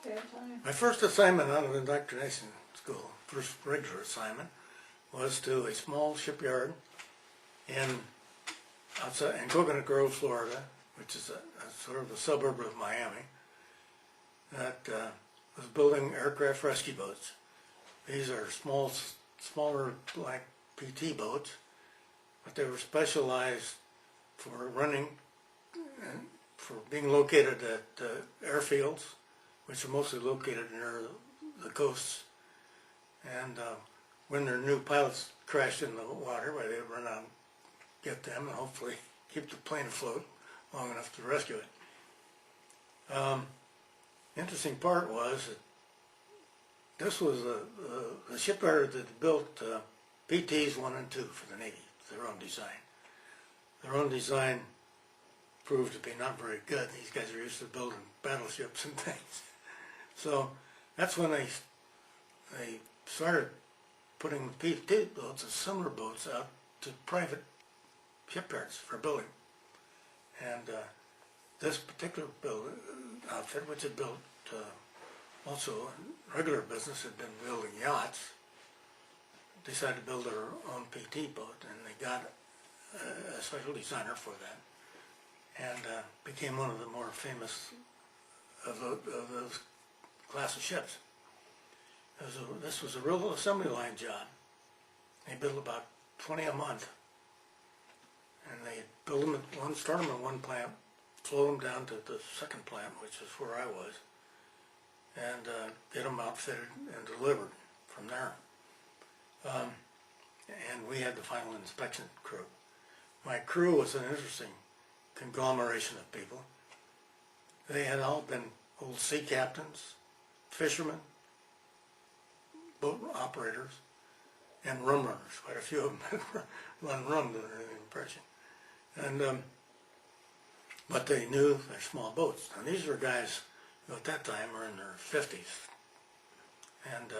Okay, fine. My first assignment out of indoctrination school, first regular assignment, was to a small shipyard in Coconut Grove, Florida, which is a sort of a suburb of Miami, that was building aircraft rescue boats. These are smaller like PT boats, but they were specialized for running, for being located at airfields, which are mostly located near the coasts. And when their new pilots crashed in the water, where they'd run out and get them and hopefully keep the plane afloat long enough to rescue it. Interesting part was that this was the shipyard that built PTs 1 and 2 for the Navy, their own design. Their own design proved to be not very good. These guys are used to building battleships and things. So that's when they started putting PT boats and similar boats out to private shipyards for building. And this particular outfit, which had built also in regular business, had been building yachts, decided to build their own PT boat, and they got a special designer for that, and became one of the more famous of those class of ships. This was a real assembly line job. They built about 20 a month, and they build them at one, start them at one plant, flow them down to the second plant, which is where I was, and get them outfitted and delivered from there. And we had the final inspection crew. My crew was an interesting conglomeration of people. They had all been old sea captains, fishermen, boat operators, and rum runners. Quite a few of them had run rum to their impression. And but they knew their small boats. And these were guys who at that time were in their 50s. And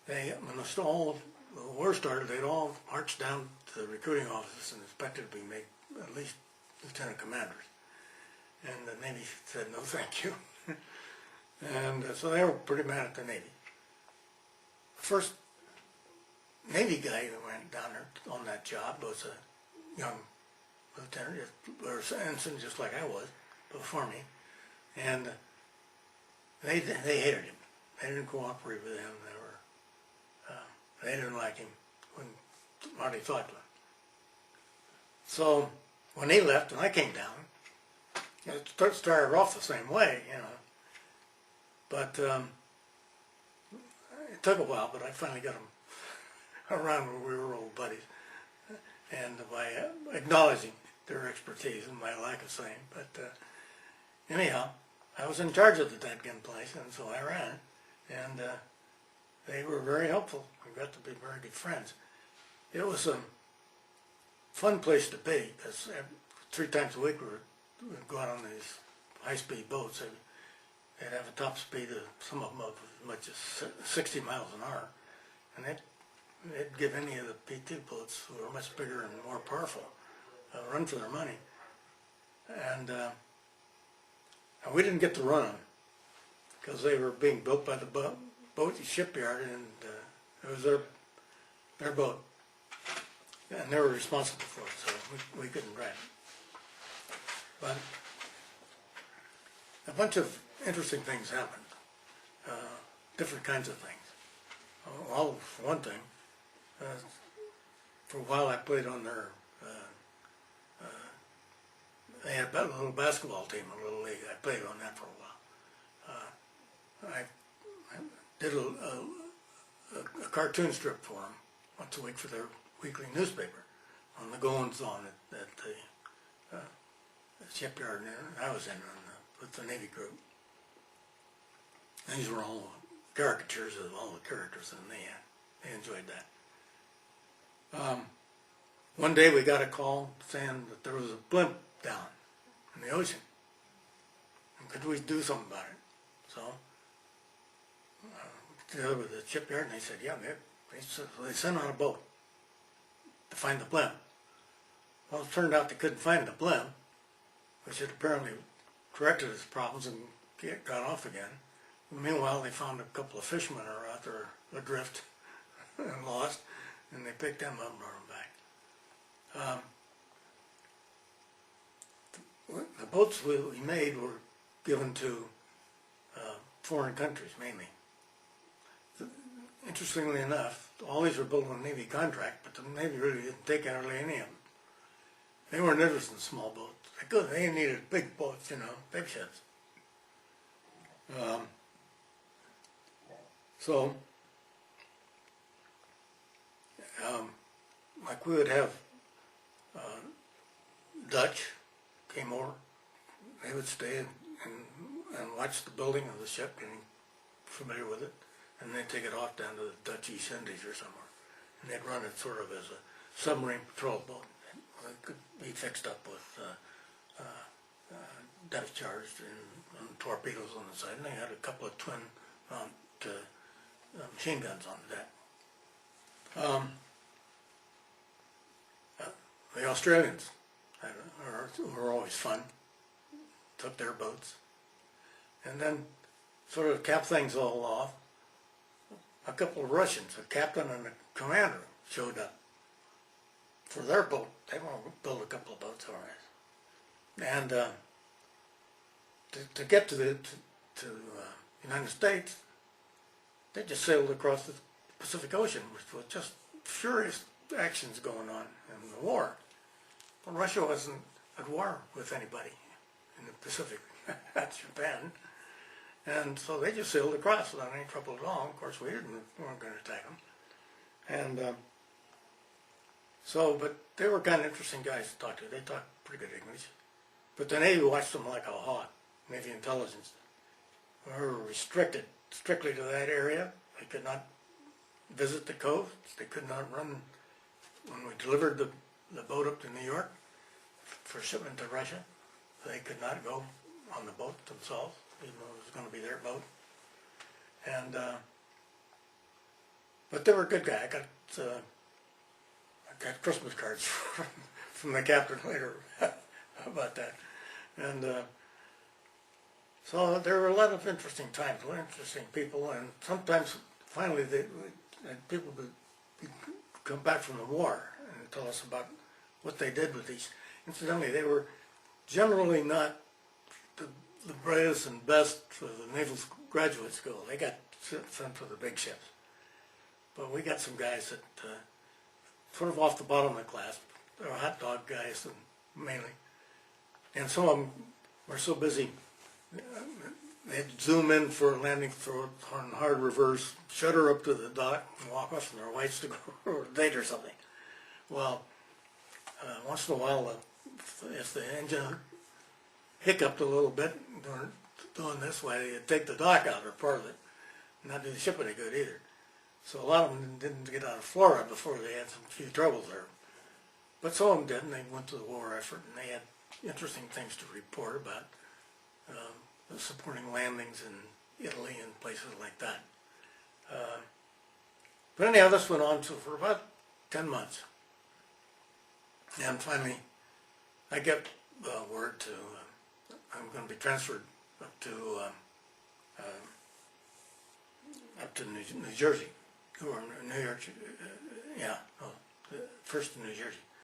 when the war started, they'd all marched down to the recruiting office and expected to be made at least lieutenant commanders. And the Navy said, no thank you. And so they were pretty mad at the Navy. First Navy guy that went down there on that job was a young lieutenant, or ensign, just like I was, before me. And they hated him. They didn't cooperate with him. They didn't like him. Wouldn't hardly talk to him. So when he left and I came down, it started off the same way, you know. But it took a while, but I finally got them around where we were old buddies, and by acknowledging their expertise and my lack of same. But anyhow, I was in charge of the dadgun place, and so I ran it, and they were very helpful. We got to be very good friends. It was a fun place to be, because 3 times a week we would go out on these high-speed boats. They'd have a top speed of some of them of as much as 60 miles an hour, and they'd give any of the PT boats, who were much bigger and more powerful, a run for their money. And we didn't get to run them because they were being built by the boat shipyard, and it was their boat, and they were responsible for it, so we couldn't drive it. But a bunch of interesting things happened, different kinds of things. Well, for one thing, for a while I played on their, they had a little basketball team, a little league. I played on that for a while. I did a cartoon strip for them once a week for their weekly newspaper on the goings-on at the shipyard I was in with the Navy group. These were all caricatures of all the characters that they had. They enjoyed that. One day we got a call saying that there was a blimp down in the ocean, and could we do something about it? So together with the shipyard, and they said, yeah, they sent out a boat to find the blimp. Well, it turned out they couldn't find the blimp, which had apparently corrected its problems and got off again. Meanwhile, they found a couple of fishermen are out there adrift and lost, and they picked them up and brought them back. The boats we made were given to foreign countries mainly. Interestingly enough, all these were built on Navy contract, but the Navy really didn't take hardly any of them. They weren't interested in small boats. They needed big boats, you know, big ships. Like we would have Dutch came over. They would stay and watch the building of the ship, getting familiar with it, and they'd take it off down to the Dutch East Indies or somewhere, and they'd run it sort of as a submarine patrol boat. It could be fixed up with depth charged and torpedoes on the side, and they had a couple of twin machine guns on the deck. The Australians were always fun. Took their boats, and then sort of capped things all off. A couple of Russians, a captain and a commander, showed up for their boat. They want to build a couple of boats, all right. And to get to the United States, they just sailed across the Pacific Ocean, which was just furious actions going on in the war. Well, Russia wasn't at war with anybody in the Pacific. That's Japan. And so they just sailed across without any trouble at all. Of course, we weren't going to attack them. And but they were kind of interesting guys to talk to. They talked pretty good English. But the Navy watched them like a hawk, Navy intelligence. We were restricted strictly to that area. They could not visit the coast. They could not run. When we delivered the boat up to New York for shipment to Russia, they could not go on the boat themselves, even though it was going to be their boat. And but they were a good guy. I got Christmas cards from the captain later about that. And so there were a lot of interesting times, a lot of interesting people, and sometimes finally people would come back from the war and tell us about what they did with these. Incidentally, they were generally not the brightest and best for the Naval Graduate School. They got sent to the big ships. But we got some guys that sort of off the bottom of the class. They were hot dog guys mainly. And some of them were so busy, they'd zoom in for a landing on hard reverse, shutter up to the dock, and walk off from their wives to go or date or something. Well, once in a while, if the engine hiccuped a little bit doing this way, they'd take the dock out or part of it, not do the ship any good either. So a lot of them didn't get out of Florida before they had some few troubles there. But some of them did, and they went to the war effort, and they had interesting things to report about supporting landings in Italy and places like that. But anyhow, this went on for about 10 months. And finally, I get word I'm going to be transferred up to New Jersey, or New York, first to New Jersey.